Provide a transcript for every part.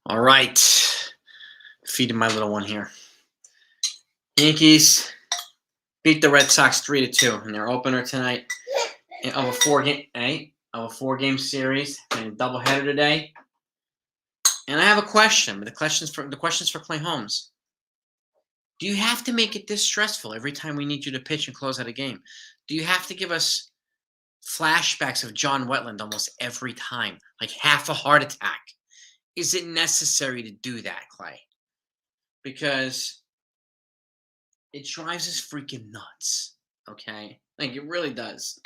All right. Feeding my little one here. Yankees beat the Red Sox 3-2 in their opener tonight of a four-game series and a doubleheader today. And I have a question. The question's for Clay Holmes. Do you have to make it this stressful every time we need you to pitch and close out a game? Do you have to give us flashbacks of John Wetland almost every time, like half a heart attack? Is it necessary to do that, Clay? Because it drives us freaking nuts, okay? Like, it really does.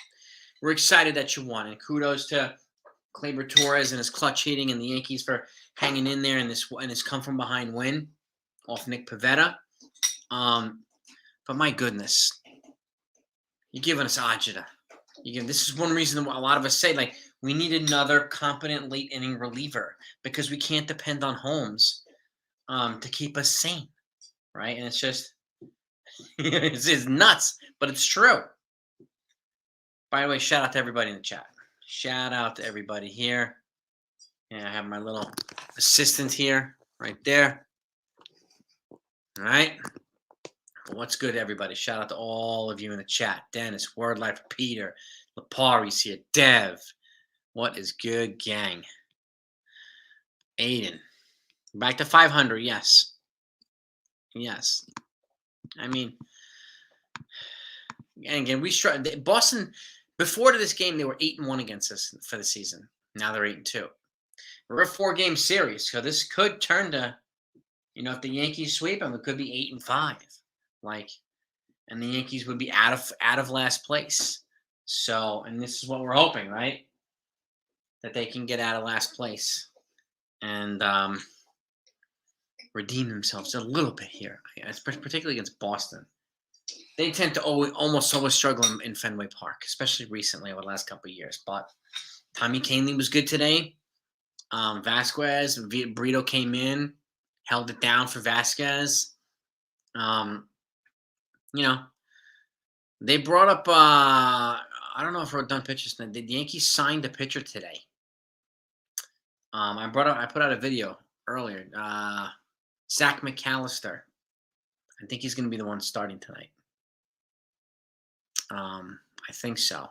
We're excited that you won, and kudos to Gleyber Torres and his clutch hitting and the Yankees for hanging in there in this come-from-behind win off Nick Pivetta. But my goodness, you're giving us agita. This is one reason why a lot of us say, like, we need another competent late-inning reliever because we can't depend on Holmes to keep us sane, right? And it's just, it's nuts, but it's true. By the way, shout out to everybody in the chat. Shout out to everybody here. Yeah, I have my little assistant here, right there. All right. What's good, everybody? Shout out to all of you in the chat. Dennis, Word Life, Peter, Lapari's here, Dev. What is good, gang? Aiden. Back to 500, yes. Yes. I mean, and again, Boston, before to this game, they were 8-1 against us for the season. Now they're 8-2. We're a 4-game series, so this could turn to, if the Yankees sweep them, it could be 8-5. And the Yankees would be out of last place. So, and this is what we're hoping, right? That they can get out of last place and redeem themselves a little bit here, particularly against Boston. They tend to almost always struggle in Fenway Park, especially recently over the last couple of years. But Tommy Kahnle was good today. Vasquez, Brito came in, held it down for Vasquez. They brought up, I don't know if we're done pitchers. The Yankees signed a pitcher today. I put out a video earlier. Zach McAllister. I think he's going to be the one starting tonight. I think so.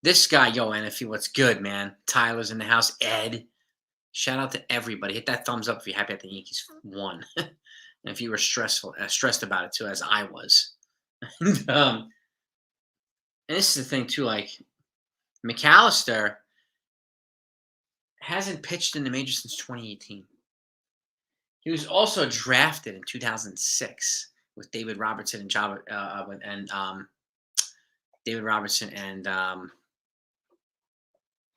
This guy, NFE, what's good, man? Tyler's in the house. Ed. Shout out to everybody. Hit that thumbs up if you're happy that the Yankees won. And if you were stressed about it too, as I was. And this is the thing too, like McAllister hasn't pitched in the majors since 2018. He was also drafted in 2006 with David Robertson and David Robertson and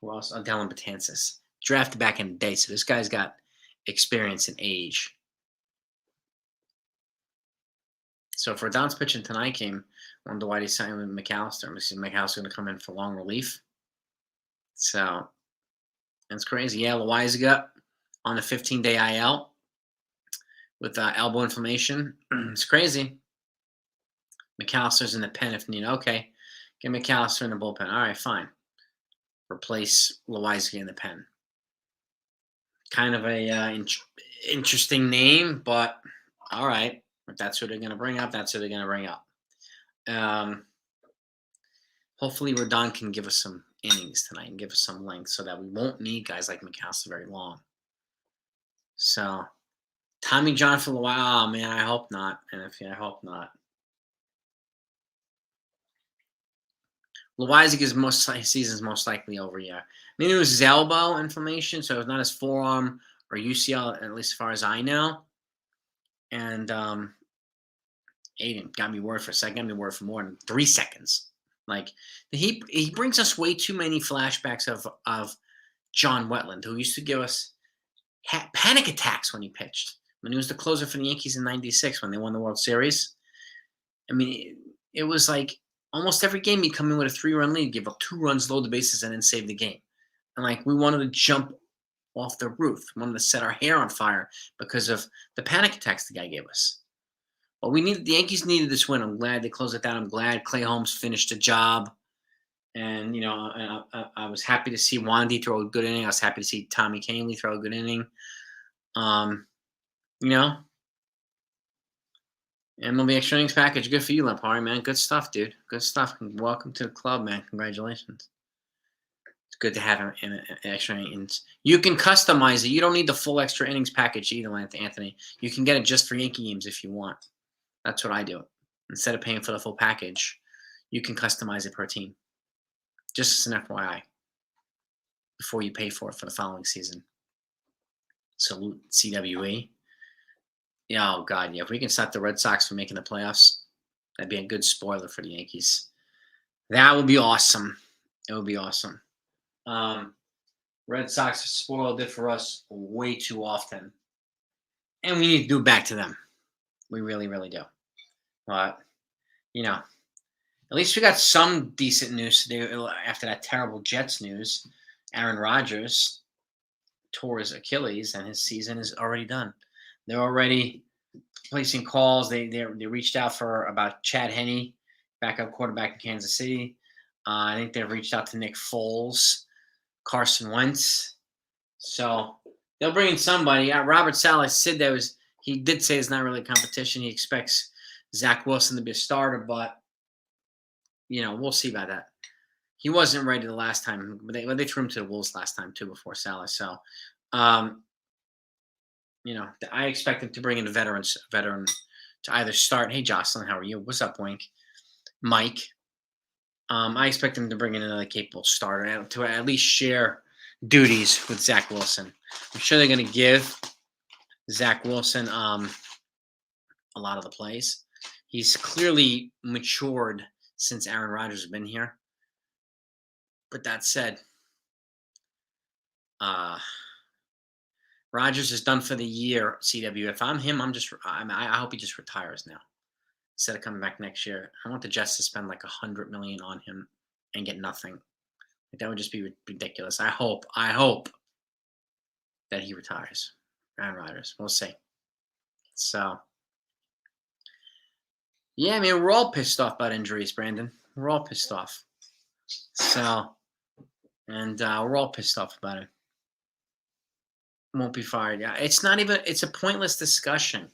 who else? Dylan Betances. Drafted back in the day, so this guy's got experience and age. So if Rodon's pitching tonight, I wonder why they signed with McAllister. I'm assuming McAllister's going to come in for long relief. So that's crazy. Yeah, Loaizaga on the 15-day IL with elbow inflammation. It's crazy. McAllister's in the pen if needed. Okay, get McAllister in the bullpen. All right, fine. Replace Loaizaga in the pen. Kind of a interesting name, but all right. If that's who they're going to bring up, that's who they're going to bring up. Hopefully Rodon can give us some innings tonight and give us some length so that we won't need guys like McAllister very long. So, Tommy John for a while. Oh, man, I hope not. NFP, I hope not. Loaiza's season's most likely over, yeah. Maybe it was his elbow inflammation, so it's not his forearm or UCL, at least as far as I know. And Aiden got me worried for a second, got me worried for more than 3 seconds. Like, he brings us way too many flashbacks of John Wetland, who used to give us panic attacks when he pitched, when he was the closer for the Yankees in '96 when they won the World Series. I mean, it was like almost every game he'd come in with a 3-run lead, give up 2 runs, load the bases, and then save the game. And, like, we wanted to jump off the roof. We wanted to set our hair on fire because of the panic attacks the guy gave us. Well, the Yankees needed this win. I'm glad they closed it down. I'm glad Clay Holmes finished the job. And I was happy to see Wandy throw a good inning. I was happy to see Tommy Kahnle throw a good inning. Um, you know, MLB extra innings package, good for you, Lampari, man. Good stuff, dude. Good stuff. Welcome to the club, man. Congratulations. It's good to have an extra innings. You can customize it. You don't need the full extra innings package either, Anthony. You can get it just for Yankee games if you want. That's what I do. Instead of paying for the full package, you can customize it per team. Just as an FYI. Before you pay for it for the following season. Salute CWE. Yeah, oh God, yeah. If we can stop the Red Sox from making the playoffs, that'd be a good spoiler for the Yankees. That would be awesome. It would be awesome. Red Sox have spoiled it for us way too often. And we need to do it back to them. We really, really do. But, at least we got some decent news today after that terrible Jets news. Aaron Rodgers tore his Achilles, and his season is already done. They're already placing calls. They reached out for about Chad Henne, backup quarterback in Kansas City. I think they've reached out to Nick Foles, Carson Wentz. So they'll bring in somebody. Robert Saleh said he did say it's not really a competition. He expects Zach Wilson to be a starter, but we'll see about that. He wasn't ready the last time. They threw him to the Wolves last time too before Saleh. So, I expect him to bring in a veteran to either start. Hey, Jocelyn, how are you? What's up, Wink? Mike. I expect him to bring in another capable starter to at least share duties with Zach Wilson. I'm sure they're going to give Zach Wilson a lot of the plays. He's clearly matured since Aaron Rodgers has been here. But that said, Rodgers is done for the year. CW. If I'm him, I hope he just retires now instead of coming back next year. I want the Jets to spend like $100 million on him and get nothing. That would just be ridiculous. I hope that he retires. Aaron Rodgers. We'll see. So, yeah, I mean, we're all pissed off about injuries, Brandon. We're all pissed off. So, and we're all pissed off about it. Won't be fired. Yeah, it's a pointless discussion,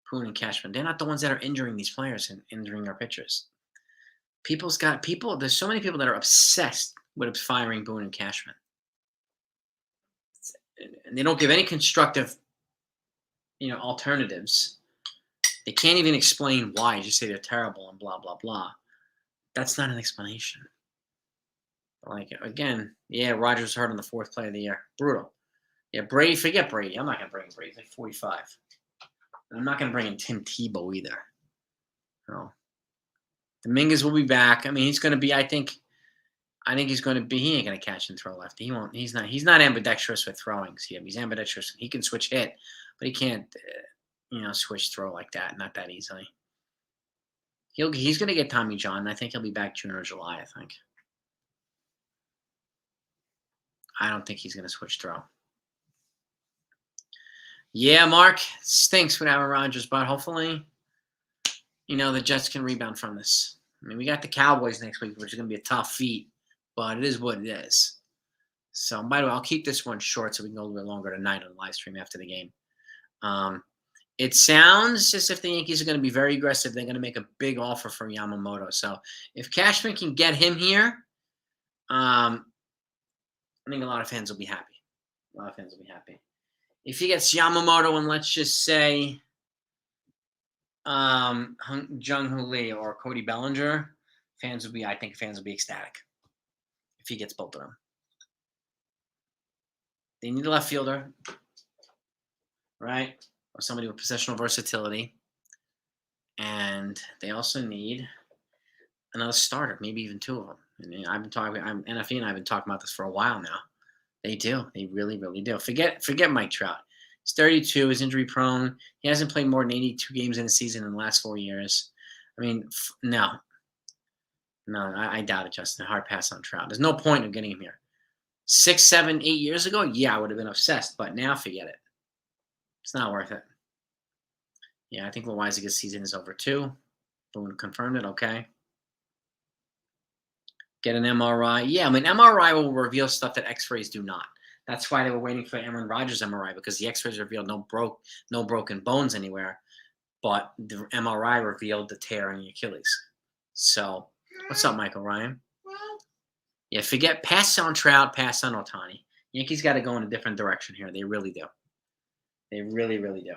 Poon and Cashman. They're not the ones that are injuring these players and injuring our pitchers. There's so many people that are obsessed with firing Boone and Cashman. And they don't give any constructive, alternatives. They can't even explain why. Just say they're terrible and blah, blah, blah. That's not an explanation. Like, again, yeah, Rodgers was hurt on the fourth play of the year. Brutal. Yeah, Brady, forget Brady. I'm not going to bring Brady. He's like 45. And I'm not going to bring in Tim Tebow either. No. Dominguez will be back. I mean, he's going to be, I think he's going to be, he ain't going to catch and throw left. He won't, he's not ambidextrous with throwing. See, he's ambidextrous. He can switch hit, but he can't, switch throw like that. Not that easily. He's going to get Tommy John. I think he'll be back June or July, I think. I don't think he's going to switch throw. Yeah, Mark, it stinks with Aaron Rodgers, but hopefully, the Jets can rebound from this. I mean, we got the Cowboys next week, which is going to be a tough feat, but it is what it is. So, by the way, I'll keep this one short so we can go a little bit longer tonight on the live stream after the game. It sounds as if the Yankees are going to be very aggressive. They're going to make a big offer for Yamamoto. So, if Cashman can get him here, I think a lot of fans will be happy. If he gets Yamamoto and let's just say Jung-Hoo Lee or Cody Bellinger, I think fans will be ecstatic if he gets both of them. They need a left fielder, right? Or somebody with positional versatility. And they also need another starter, maybe even two of them. And NFE and I have been talking about this for a while now. They do. They really, really do. Forget Mike Trout. He's 32. He's injury prone. He hasn't played more than 82 games in a season in the last 4 years. I mean, no, I doubt it, Justin. Hard pass on Trout. There's no point of getting him here. 6, 7, 8 years ago, yeah, I would have been obsessed. But now, forget it. It's not worth it. Yeah, I think Loiza's season is over too. Boone confirmed it. Okay. Get an MRI. Yeah, I mean, MRI will reveal stuff that X-rays do not. That's why they were waiting for Aaron Rodgers' MRI, because the X-rays revealed no broken bones anywhere, but the MRI revealed the tear in the Achilles. So, what's up, Michael Ryan? Yeah, forget pass on Trout, pass on Ohtani. Yankees got to go in a different direction here. They really do. They really, really do.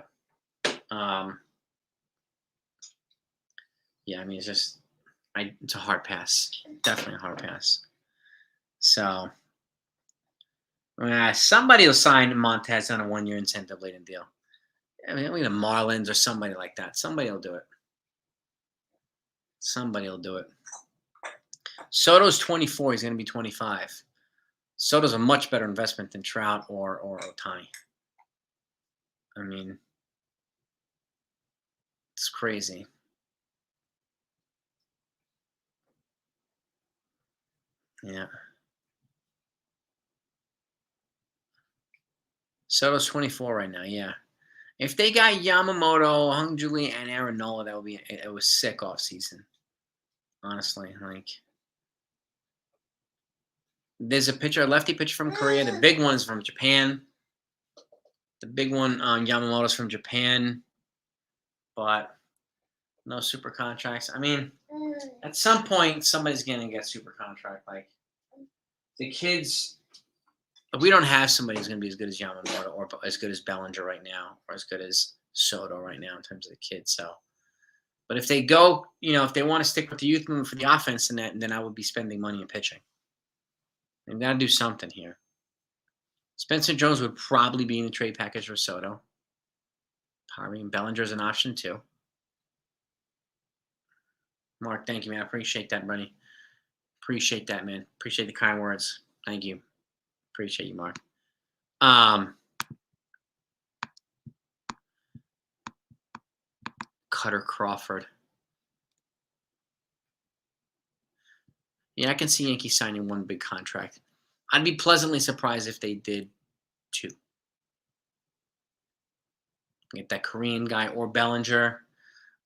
Yeah, I mean, it's a hard pass. Definitely a hard pass. So, somebody will sign Montez on a 1-year incentive laden deal. I mean, the Marlins or somebody like that. Somebody will do it. Somebody will do it. Soto's 24. He's going to be 25. Soto's a much better investment than Trout or Ohtani. I mean, it's crazy. Yeah. Soto's 24 right now, yeah. If they got Yamamoto, Hung Julie, and Aaron Nola, it was sick off season. Honestly, like there's a lefty pitcher from Korea. The big one's from Japan. The big one, Yamamoto's from Japan, but no super contracts. I mean, at some point, somebody's gonna get super contract. Like the kids, we don't have somebody who's gonna be as good as Yamamoto or as good as Bellinger right now, or as good as Soto right now in terms of the kids. So, but if they go, if they want to stick with the youth movement for the offense, then I would be spending money in pitching. They've got to do something here. Spencer Jones would probably be in the trade package for Soto. Probably, and Bellinger's an option too. Mark, thank you, man. I appreciate that, buddy. Appreciate that, man. Appreciate the kind words. Thank you. Appreciate you, Mark. Cutter Crawford. Yeah, I can see Yankees signing one big contract. I'd be pleasantly surprised if they did two. Get that Korean guy or Bellinger,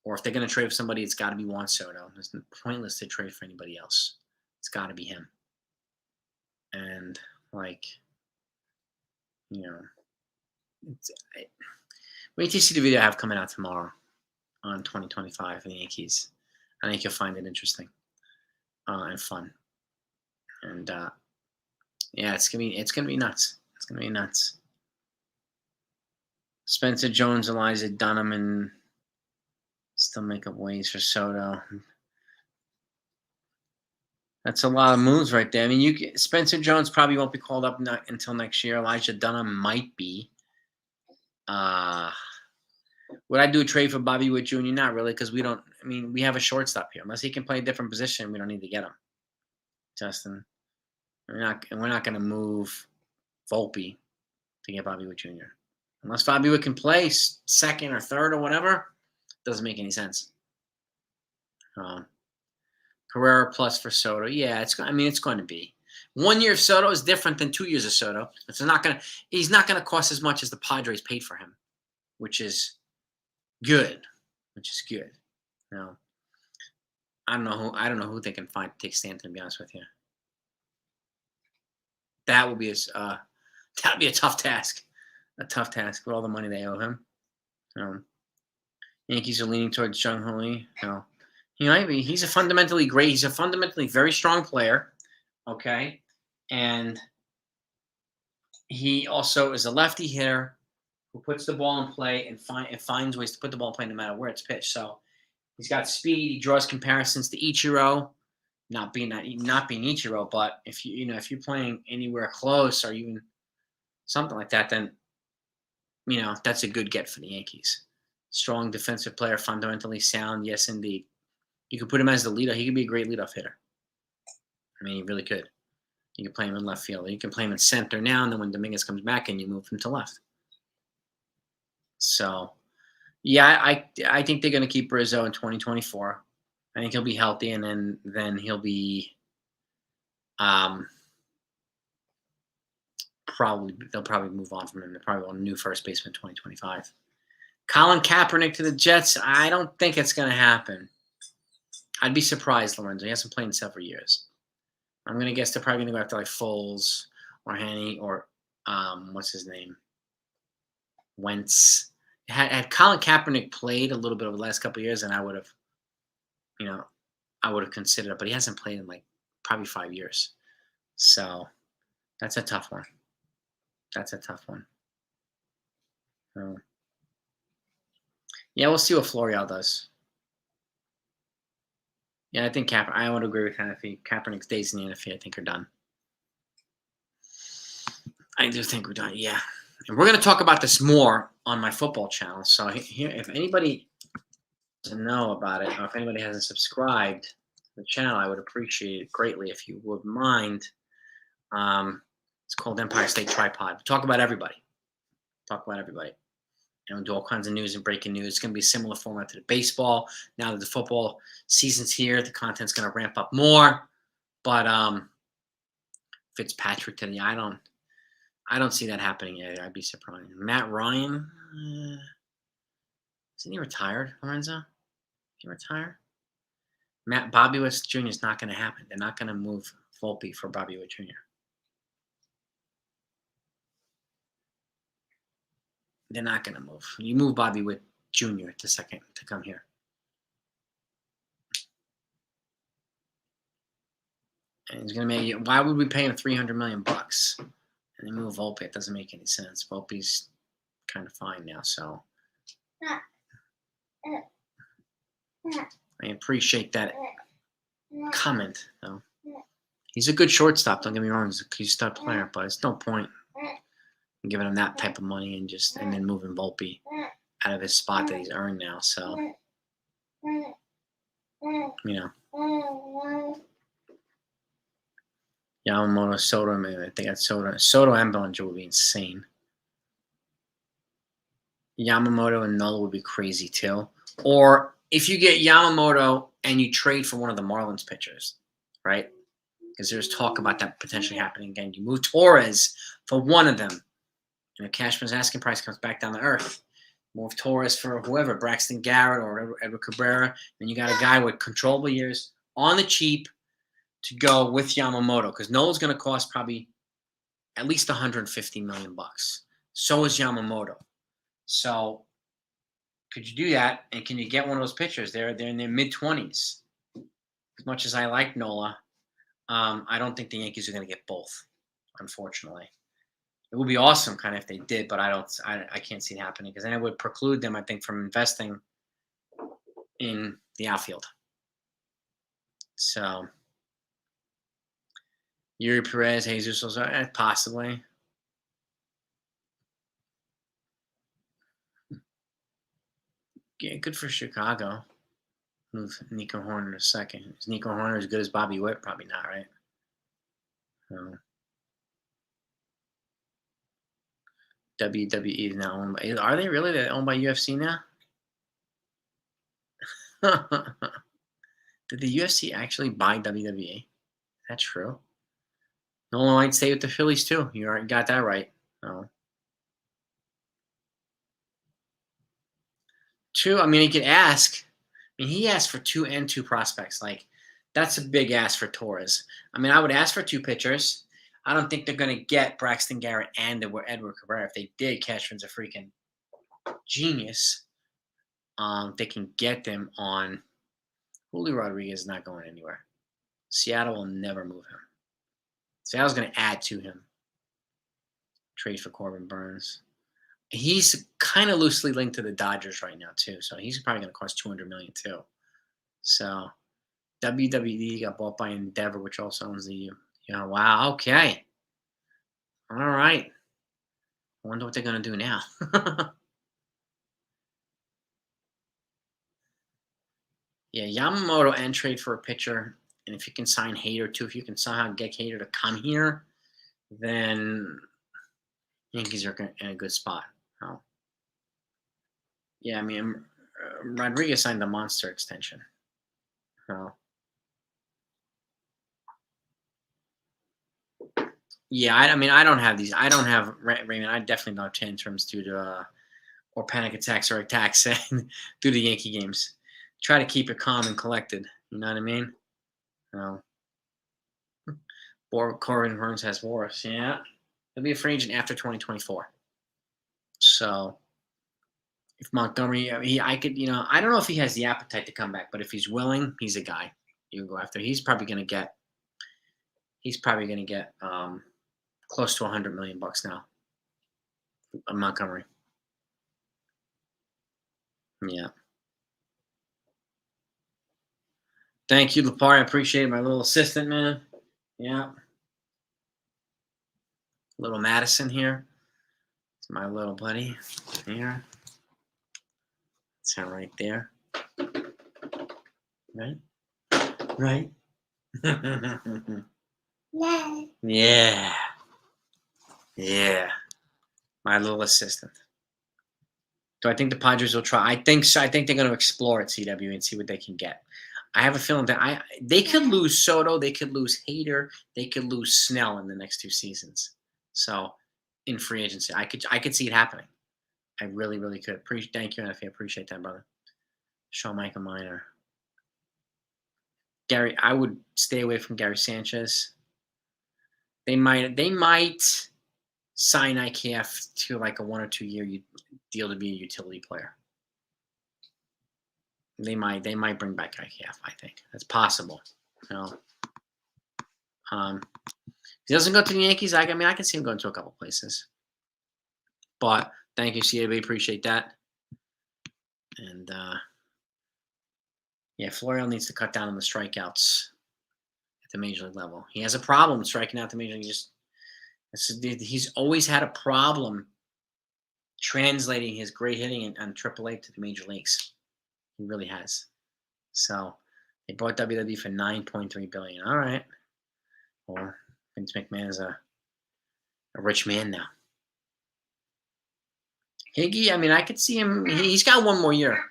or if they're going to trade for somebody, it's got to be Juan Soto. It's pointless to trade for anybody else. It's got to be him. And, wait till you see the video I have coming out tomorrow on 2025 for the Yankees. I think you'll find it interesting and fun. And, yeah, it's gonna be nuts. It's gonna be nuts. Spencer Jones, Elijah Dunham, and still make up ways for Soto. That's a lot of moves right there. I mean, Spencer Jones probably won't be called up until next year. Elijah Dunham might be. Would I do a trade for Bobby Witt Jr.? Not really, because we don't. I mean, we have a shortstop here. Unless he can play a different position, we don't need to get him. Justin, we're not going to move Volpe to get Bobby Witt Jr. Unless Bobby Witt can play second or third or whatever, doesn't make any sense. Carrera plus for Soto. Yeah, it's going to be. 1 year of Soto is different than 2 years of Soto. He's not going to cost as much as the Padres paid for him, which is good. I don't know who they can find to take Stanton, to be honest with you. That would be a tough task. A tough task with all the money they owe him. Yankees are leaning towards Jung Hoo Lee. He's a fundamentally very strong player. Okay. And he also is a lefty hitter who puts the ball in play and finds ways to put the ball in play no matter where it's pitched. So he's got speed. He draws comparisons to Ichiro, not being Ichiro, but if you're playing anywhere close or even something like that, then that's a good get for the Yankees. Strong defensive player, fundamentally sound. Yes, indeed. You could put him as the leader. He could be a great leadoff hitter. I mean, he really could. You can play him in left field. You can play him in center now, and then when Dominguez comes back, and you move him to left. So, yeah, I think they're going to keep Rizzo in 2024. I think he'll be healthy, and then he'll be they'll probably move on from him. They'll probably want a new first baseman in 2025. Colin Kaepernick to the Jets. I don't think it's going to happen. I'd be surprised, Lorenzo. He hasn't played in several years. I'm gonna guess they're probably gonna go after like Foles or Henny or what's his name? Wentz. Had Colin Kaepernick played a little bit over the last couple of years, and I would have, you know, I would have considered it, but he hasn't played in like probably 5 years. So that's a tough one. That's a tough one. Yeah, we'll see what Floreal does. Yeah, I think I would agree with Hennessy. Kaepernick's days in the NFL, I think, are done. I do think we're done. Yeah, and we're going to talk about this more on my football channel. So here, if anybody doesn't know about it, or if anybody hasn't subscribed to the channel, I would appreciate it greatly if you would mind. It's called Empire State Tripod. We talk about everybody. Talk about everybody. Do all kinds of news and breaking news. It's going to be a similar format to the baseball. Now that the football season's here, the content's going to ramp up more. But Fitzpatrick today, I don't see that happening yet. I'd be surprised. Matt Ryan, isn't he retired, Lorenzo? He retired? Bobby Witt Jr. is not going to happen. They're not going to move Volpe for Bobby Witt Jr. They're not going to move. You move Bobby Witt Jr. to come here. And he's going to make. Why would we pay him $300 million bucks and then move Volpe? It doesn't make any sense. Volpe's kind of fine now, so I appreciate that comment, though. He's a good shortstop. Don't get me wrong. He's a stud player, but it's no point giving him that type of money and then moving Volpe out of his spot that he's earned now. So, Yamamoto, Soto, man, I think that's Soto and Bellinger would be insane. Yamamoto and Nola would be crazy too. Or if you get Yamamoto and you trade for one of the Marlins pitchers, right? Because there's talk about that potentially happening again. You move Torres for one of them. And if Cashman's asking price comes back down to earth, move Torres for whoever, Braxton Garrett or Edward Cabrera, then you got a guy with controllable years on the cheap to go with Yamamoto, because Nola's going to cost probably at least $150 million bucks. So is Yamamoto. So could you do that? And can you get one of those pitchers? They're in their mid-20s. As much as I like Nola, I don't think the Yankees are going to get both, unfortunately. It would be awesome, kind of, if they did, but I can't see it happening, because then it would preclude them, I think, from investing in the outfield. So, Yuri Perez, Jesus, possibly. Yeah, good for Chicago. Move Nico Horner to second. Is Nico Horner as good as Bobby Witt? Probably not, right? No. WWE is now owned by. Are they really owned by UFC now? Did the UFC actually buy WWE? Is that true? Nolan might stay with the Phillies too. You already got that right. No. Two. I mean, he could ask. I mean, he asked for 2 and 2 prospects. Like, that's a big ask for Torres. I mean, I would ask for 2 pitchers. I don't think they're going to get Braxton Garrett and Edward Cabrera. If they did, Cashman's a freaking genius. They can get them on. Julio Rodriguez is not going anywhere. Seattle will never move him. Seattle's going to add to him. Trade for Corbin Burns. He's kind of loosely linked to the Dodgers right now too, so he's probably going to cost $200 million too. So WWE got bought by Endeavor, which also owns the. Wow. Okay. All right. I wonder what they're going to do now. Yeah, Yamamoto and trade for a pitcher, and if you can sign Hader too, if you can somehow get Hader to come here, then Yankees are in a good spot. Oh. Yeah, I mean, Rodriguez signed the monster extension. Oh. Yeah, I mean, I don't have these. I don't have Raymond. I definitely don't have tantrums due to or panic attacks or attacks due to Yankee games. Try to keep it calm and collected. You know what I mean? No. Corbin Burns has Boris. Yeah. He'll be a free agent after 2024. So if Montgomery, I don't know if he has the appetite to come back, but if he's willing, he's a guy you can go after. He's probably going to get close to $100 million now. Montgomery. Yeah. Thank you, Lepar. I appreciate it. My little assistant, man. Yeah. Little Madison here. It's my little buddy here. It's him right there. Right? Right? Yeah. Yeah. My little assistant. Do I think the Padres will try? I think so. I think they're going to explore at CW and see what they can get. I have a feeling that they could lose Soto, they could lose Hader, they could lose Snell in the next 2 seasons. So in free agency, I could see it happening. I really, really could. Thank you, NFA. Appreciate that, brother. Show Michael Minor. Gary, I would stay away from Gary Sanchez. They might sign IKF to like a 1 or 2 year deal to be a utility player. They might bring back IKF. I think that's possible. If he doesn't go to the Yankees, I can see him going to a couple places. But thank you, CAB. Appreciate that. And Florial needs to cut down on the strikeouts at the major league level. He has a problem striking out the major league. He's always had a problem translating his great hitting on AAA to the major leagues. He really has. So they bought WWE for $9.3 billion. All right. Well, Vince McMahon is a rich man now. Higgy, I could see him. He's got 1 more year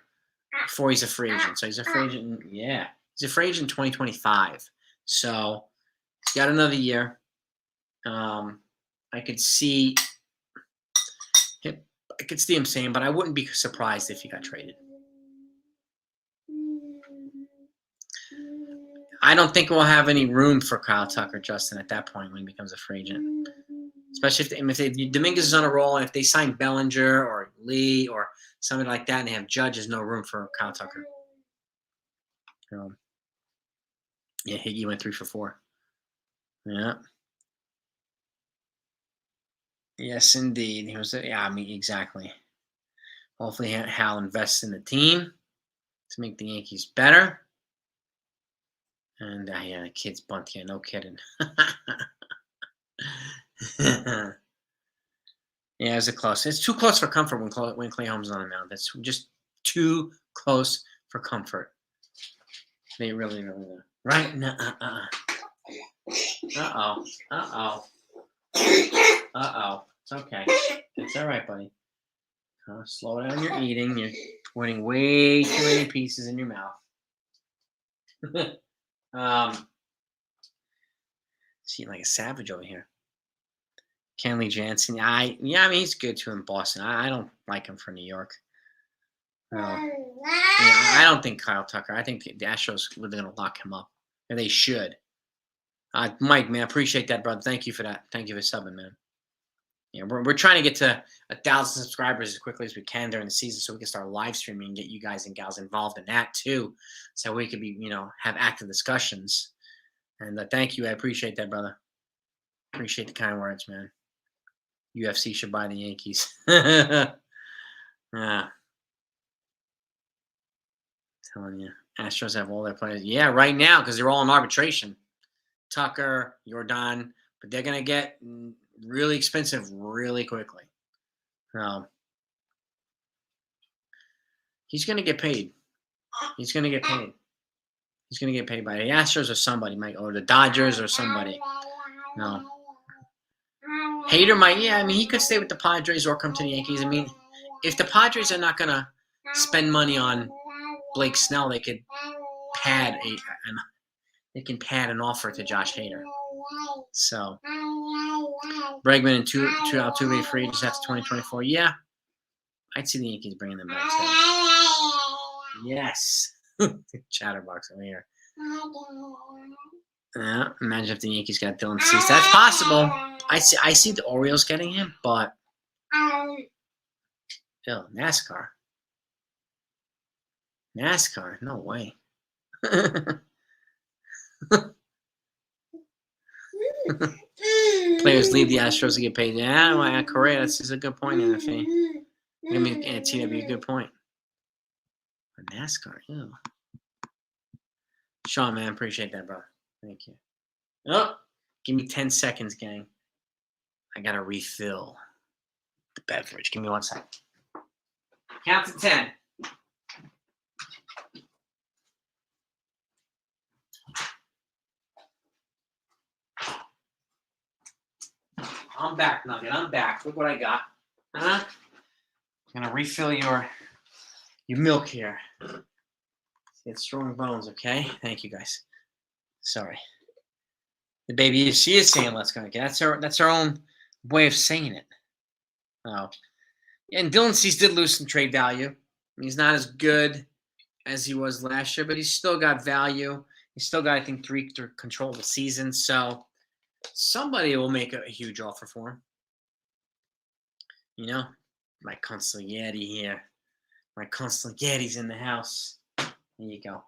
before he's a free agent. So he's a free agent. Yeah, he's a free agent in 2025. So he's got another year. I could see him saying, but I wouldn't be surprised if he got traded. I don't think we'll have any room for Kyle Tucker, Justin, at that point when he becomes a free agent. Especially if Dominguez is on a roll, and if they sign Bellinger or Lee or something like that, and they have Judge, there's no room for Kyle Tucker. Higgy went 3 for 4. Yeah. Yes, indeed. Exactly. Hopefully, Hal invests in the team to make the Yankees better. And the kids bunt. Yeah, no kidding. Yeah, it's close. It's too close for comfort when Clay Holmes is on the mound. That's just too close for comfort. They really, really are. Right? No, Uh-oh. It's okay. It's all right, buddy. Slow down your eating. You're putting way too many pieces in your mouth. See, like a savage over here. Kenley Jansen. He's good too in Boston. I don't like him for New York. I don't think Kyle Tucker. I think the Astros are going to lock him up. And they should. Mike, man, I appreciate that, brother. Thank you for that. Thank you for subbing, man. Yeah, we're trying to get to 1,000 subscribers as quickly as we can during the season, so we can start live streaming and get you guys and gals involved in that too, so we could be, have active discussions. And thank you, I appreciate that, brother. Appreciate the kind words, man. UFC should buy the Yankees. Telling you, Astros have all their players. Yeah, right now because they're all in arbitration. Tucker, Jordan, but they're gonna get really expensive really quickly. He's gonna get paid. He's gonna get paid. He's gonna get paid by the Astros or somebody, Mike, or the Dodgers or somebody. No. Hader might, he could stay with the Padres or come to the Yankees. If the Padres are not gonna spend money on Blake Snell, they could pad an offer to Josh Hader. So Bregman and two Altuve free agents after 2024. Yeah, I'd see the Yankees bringing them back too. Yes, chatterbox over here. Imagine if the Yankees got Dylan Cease. That's possible. I see the Orioles getting him, but NASCAR. No way. Players leave the Astros to get paid. Yeah, Correa. That's a good point, Anthony. I mean, TW, good point. But NASCAR, ew. Sean, man, appreciate that, bro. Thank you. Oh, give me 10 seconds, gang. I gotta refill the beverage. Give me 1 second. Count to 10. I'm back, Nugget. I'm back. Look what I got. I'm gonna refill your milk here. Get strong bones, okay? Thank you, guys. Sorry. The baby, she is saying let's go. Okay? That's her own way of saying it. Oh. And Dylan Cease did lose some trade value. He's not as good as he was last year, but he's still got value. He's still got, I think, 3 to control the season. So somebody will make a huge offer for him. You know, my consigliere here. My consigliere's in the house. There you go.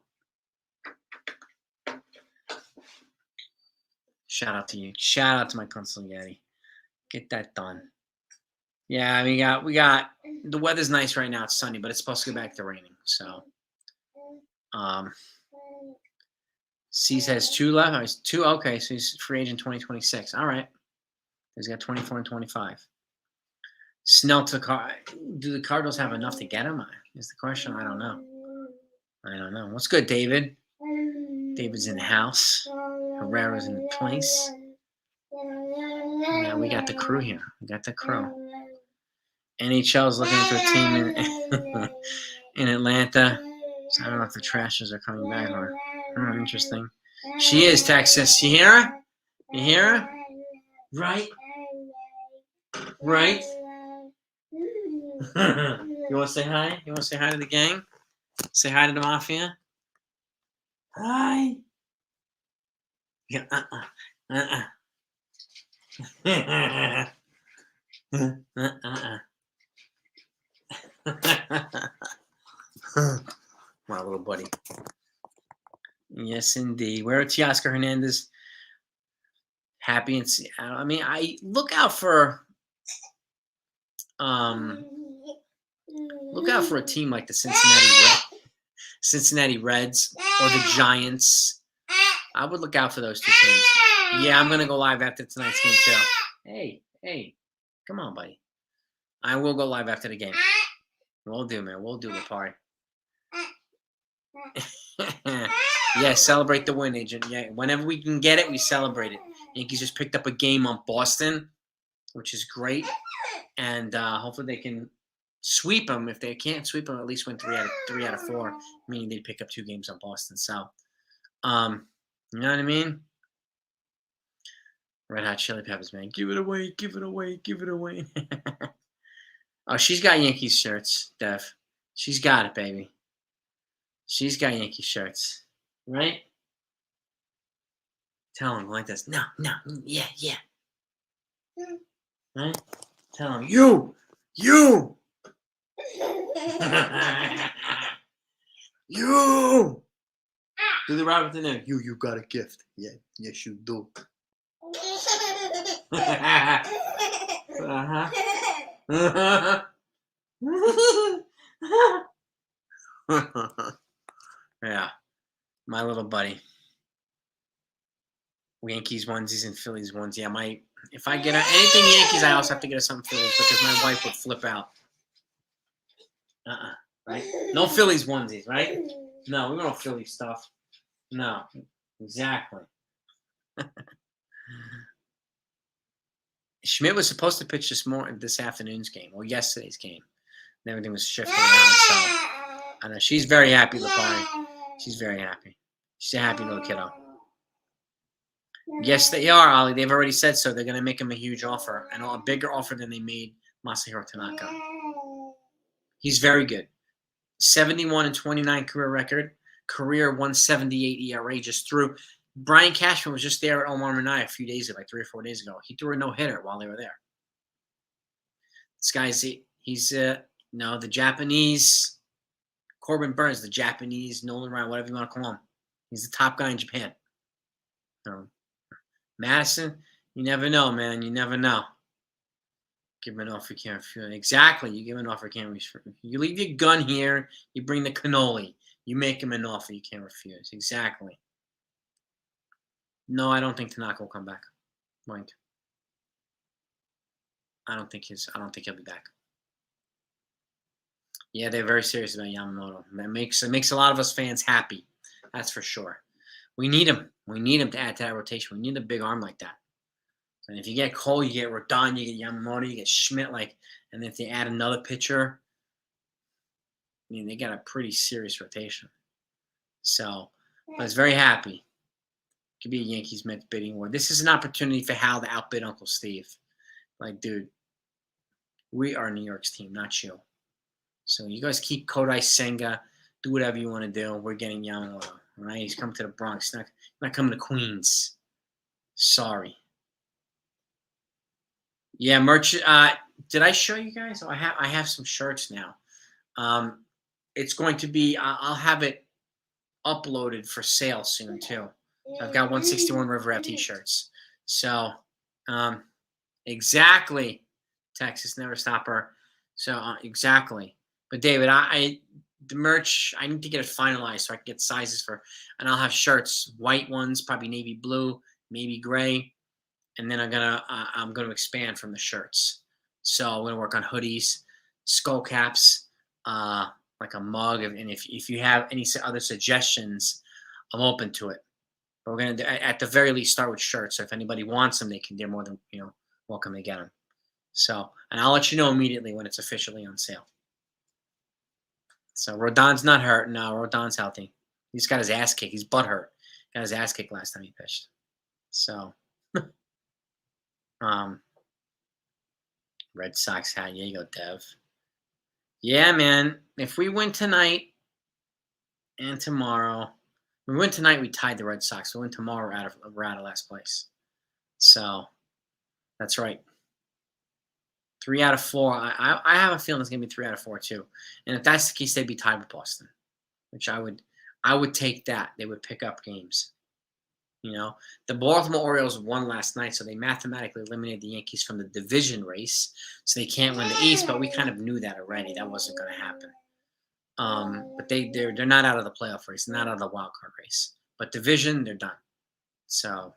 Shout out to you. Shout out to my consigliere. Get that done. Yeah, we got the weather's nice right now. It's sunny, but it's supposed to go back to raining. So, Cease has 2 left. Oh, he's 2. Okay, so he's free agent 2026. All right. He's got 24 and 25. Snell to do the Cardinals have enough to get him? Is the question. I don't know. What's good, David? David's in the house. Herrera's in place. Yeah, we got the crew here. NHL's looking for a team in Atlanta. So I don't know if the Trashers are coming back or interesting. She is, Texas. You hear her? You hear her? Right? You want to say hi? You want to say hi to the gang? Say hi to the Mafia? Hi. Yeah, My little buddy. Yes, indeed. Where is Teoscar Hernandez? Happy and see. I mean, I look out for a team like the Cincinnati Reds or the Giants. I would look out for those 2 teams. Yeah, I'm gonna go live after tonight's game too. Hey, come on, buddy. I will go live after the game. We'll do, man. We'll do the party. Yeah, celebrate the win, Agent. Yeah, whenever we can get it, we celebrate it. Yankees just picked up a game on Boston, which is great, and hopefully they can sweep them. If they can't sweep them, at least win 3 out of 4, meaning they pick up 2 games on Boston. So, you know what I mean? Red Hot Chili Peppers, man. Give it away. Oh, she's got Yankees shirts, Dev. She's got it, baby. She's got Yankee shirts, right? Tell him like this. No, yeah. Right? Tell him, you. You. Do the Robert De Niro. You got a gift. Yeah, yes you do. Yeah, my little buddy. Yankees onesies and Phillies onesies. Yeah, if I get anything Yankees, I also have to get something Phillies because my wife would flip out. Right? No Phillies onesies, right? No, we don't Philly stuff. No, exactly. Schmidt was supposed to pitch this afternoon's game or yesterday's game. And everything was shifting around. So I know she's very happy, Lapari. She's very happy. She's a happy little kiddo. Yes, they are, Ollie. They've already said so. They're going to make him a huge offer, and a bigger offer than they made Masahiro Tanaka. He's very good. 71 and 29 career record. Career 178 ERA just threw. Brian Cashman was just there at Omar Minaya a few days ago, like 3 or 4 days ago. He threw a no-hitter while they were there. This guy's he's no, the Japanese Corbin Burns, the Japanese Nolan Ryan, whatever you want to call him. He's the top guy in Japan. Madison, you never know, man. You never know. Give him an offer you can't refuse. Exactly. You give him an offer you can't refuse. You leave your gun here. You bring the cannoli. You make him an offer you can't refuse. Exactly. No, I don't think Tanaka will come back. Mind. I don't think he'll be back. Yeah, they're very serious about Yamamoto. It makes a lot of us fans happy. That's for sure. We need him. We need him to add to that rotation. We need a big arm like that. And if you get Cole, you get Rodon, you get Yamamoto, you get Schmidt, and if they add another pitcher, I mean, they got a pretty serious rotation. So I was very happy. Could be a Yankees Mets bidding war. This is an opportunity for Hal to outbid Uncle Steve. Like, dude, we are New York's team, not you. So you guys keep Kodai Senga, do whatever you want to do. We're getting Yamamoto, all right? He's coming to the Bronx, not coming to Queens. Sorry. Yeah, merch. Did I show you guys? Oh, I have some shirts now. It's going to be. I'll have it uploaded for sale soon too. So I've got 161 River Ave t-shirts. So, exactly, Texas Never Stopper. So exactly. But David, the merch, I need to get it finalized so I can get sizes and I'll have shirts, white ones, probably navy blue, maybe gray, and then I'm gonna expand from the shirts. So I'm gonna work on hoodies, skull caps, like a mug, and if you have any other suggestions, I'm open to it. But we're gonna at the very least start with shirts. So if anybody wants them, they're more than welcome to get them. So, and I'll let you know immediately when it's officially on sale. So Rodon's not hurt. No, Rodon's healthy. He's got his ass kicked. He's butt hurt. Got his ass kicked last time he pitched. So, Red Sox hat. Yeah, you go, Dev. Yeah, man. If we win tonight and tomorrow, we win tonight, we tied the Red Sox. We win tomorrow, we're out of last place. So, that's right. 3 out of 4. I have a feeling it's gonna be 3 out of 4 too. And if that's the case, they'd be tied with Boston, which I would take that. They would pick up games. The Baltimore Orioles won last night, so they mathematically eliminated the Yankees from the division race, so they can't win the East. But we kind of knew that already. That wasn't going to happen. But they're not out of the playoff race, not out of the wild card race. But division, they're done. So,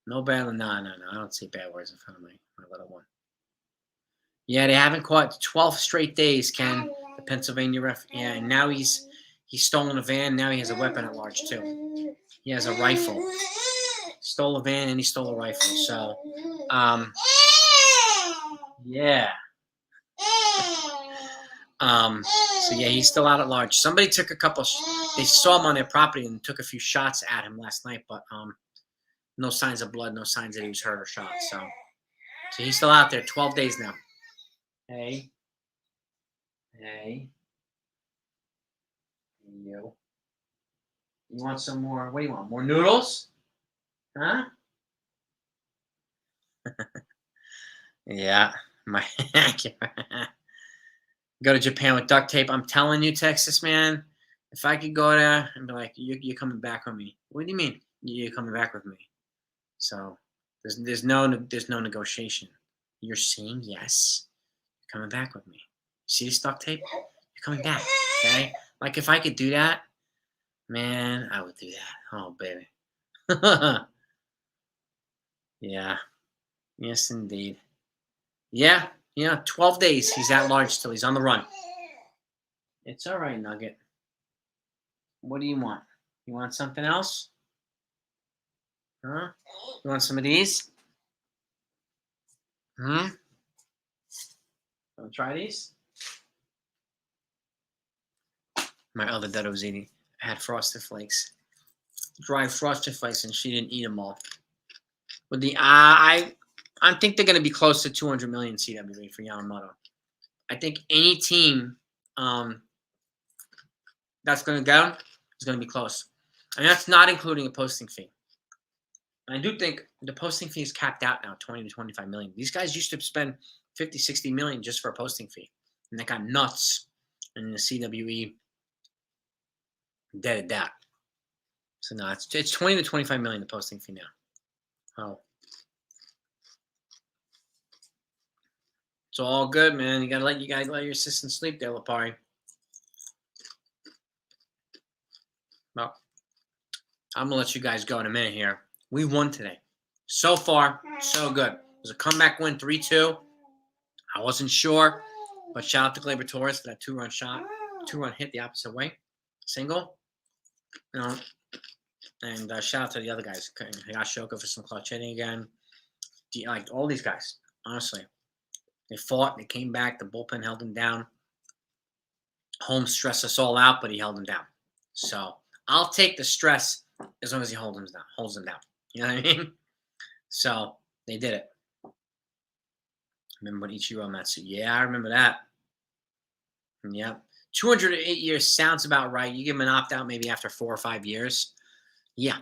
no bad. No. I don't say bad words in front of my little one. Yeah, they haven't caught 12 straight days, Ken. The Pennsylvania ref. Yeah, and now he's stolen a van. Now he has a weapon at large too. He has a rifle. Stole a van and he stole a rifle. So, yeah. So yeah, he's still out at large. Somebody took a couple. They saw him on their property and took a few shots at him last night, but no signs of blood, no signs that he was hurt or shot. So he's still out there. 12 days now. Hey. You want some more? What do you want? More noodles? Huh? Yeah. Go to Japan with duct tape. I'm telling you, Texas man, if I could go there and be like, you're coming back with me. What do you mean? You're coming back with me. So there's no negotiation. You're saying yes. You're coming back with me. See this duct tape? You're coming back. Okay? Like if I could do that, man, I would do that. Oh baby. Yeah. Yes indeed. Yeah. 12 days. He's at large still. He's on the run. It's all right, Nugget. What do you want? You want something else? Huh? You want some of these? Want to try these? My other dad was eating. I had Frosted Flakes. Dry Frosted Flakes, and she didn't eat them all. But I think they're going to be close to 200 million CWA for Yamamoto. I think any team that's going to go is going to be close. And that's not including a posting fee. And I do think the posting fee is capped out now, 20 to 25 million. These guys used to spend 50, 60 million just for a posting fee. And they got nuts. And the CWE deaded that. So no, it's 20 to 25 million the posting fee now. Oh. It's all good, man. You gotta let your assistant sleep there, Lapari. Well, I'm gonna let you guys go in a minute here. We won today. So far, so good. It was a comeback win, 3-2. I wasn't sure, but shout out to Gleyber Torres for that 2-run shot, 2-run hit the opposite way, single. You know, and shout out to the other guys. Higashioka for some clutch hitting again. Like all these guys, honestly. They fought. They came back. The bullpen held him down. Holmes stressed us all out, but he held him down. So I'll take the stress as long as he holds him down. You know what I mean? So they did it. Remember when Ichiro Matsu? Yeah, I remember that. Yeah. 208 years sounds about right. You give him an opt-out maybe after 4 or 5 years. Yeah.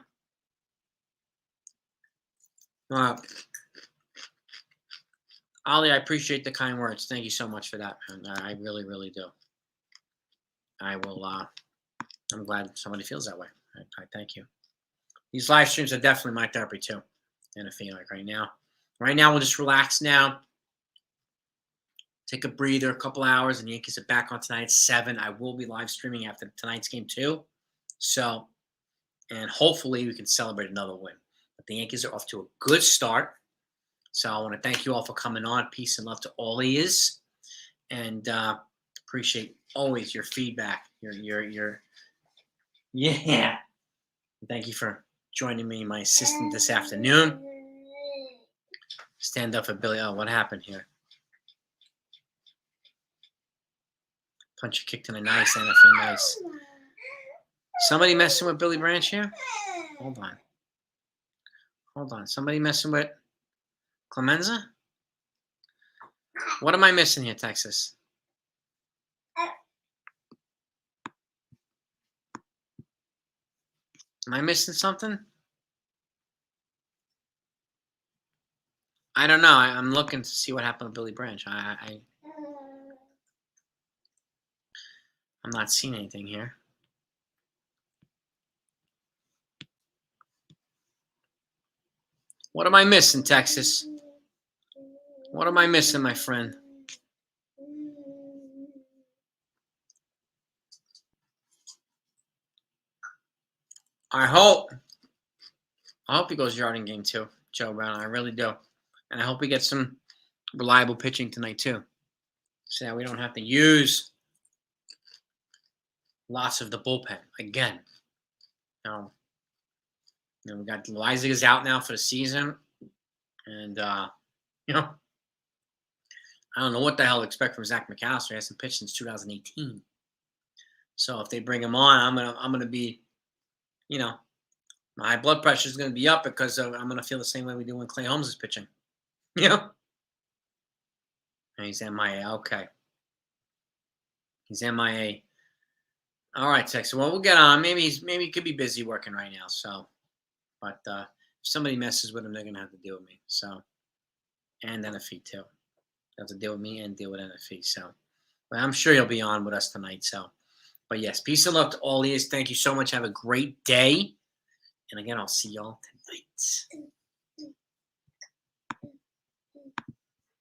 Ali, I appreciate the kind words. Thank you so much for that, man. I really, really do. I will, I'm glad somebody feels that way. I thank you. These live streams are definitely my therapy too. And I feel like right now. Right now, we'll just relax now. Take a breather, a couple hours, and the Yankees are back on tonight at 7. I will be live streaming after tonight's game too. So, and hopefully we can celebrate another win. But the Yankees are off to a good start. So I want to thank you all for coming on. Peace and love to all of you. And appreciate always your feedback. Yeah. Thank you for joining me, my assistant, this afternoon. Stand up for Billy. Oh, what happened here? Punch a kick to the nice, NFA nice. Somebody messing with Billy Branch here? Hold on. Somebody messing with Clemenza? What am I missing here, Texas? Am I missing something? I don't know. I'm looking to see what happened with Billy Branch. I'm not seeing anything here. What am I missing, Texas? What am I missing, my friend? I hope he goes yarding game too, Joe Brown. I really do. And I hope we get some reliable pitching tonight too. So that we don't have to use lots of the bullpen again. We got Leipzig out now for the season. And, I don't know what the hell to expect from Zach McAllister. He hasn't pitched since 2018. So if they bring him on, I'm gonna be, my high blood pressure is gonna be up because I'm gonna feel the same way we do when Clay Holmes is pitching. And he's MIA. Okay. He's MIA. All right, Texas. Well, we'll get on. Maybe he could be busy working right now. So, but if somebody messes with him, they're gonna have to deal with me. So, and NFE too. They have to deal with me and deal with NFE. So, but I'm sure he'll be on with us tonight. So, but yes, peace and love to all of you. Thank you so much. Have a great day. And again, I'll see y'all tonight.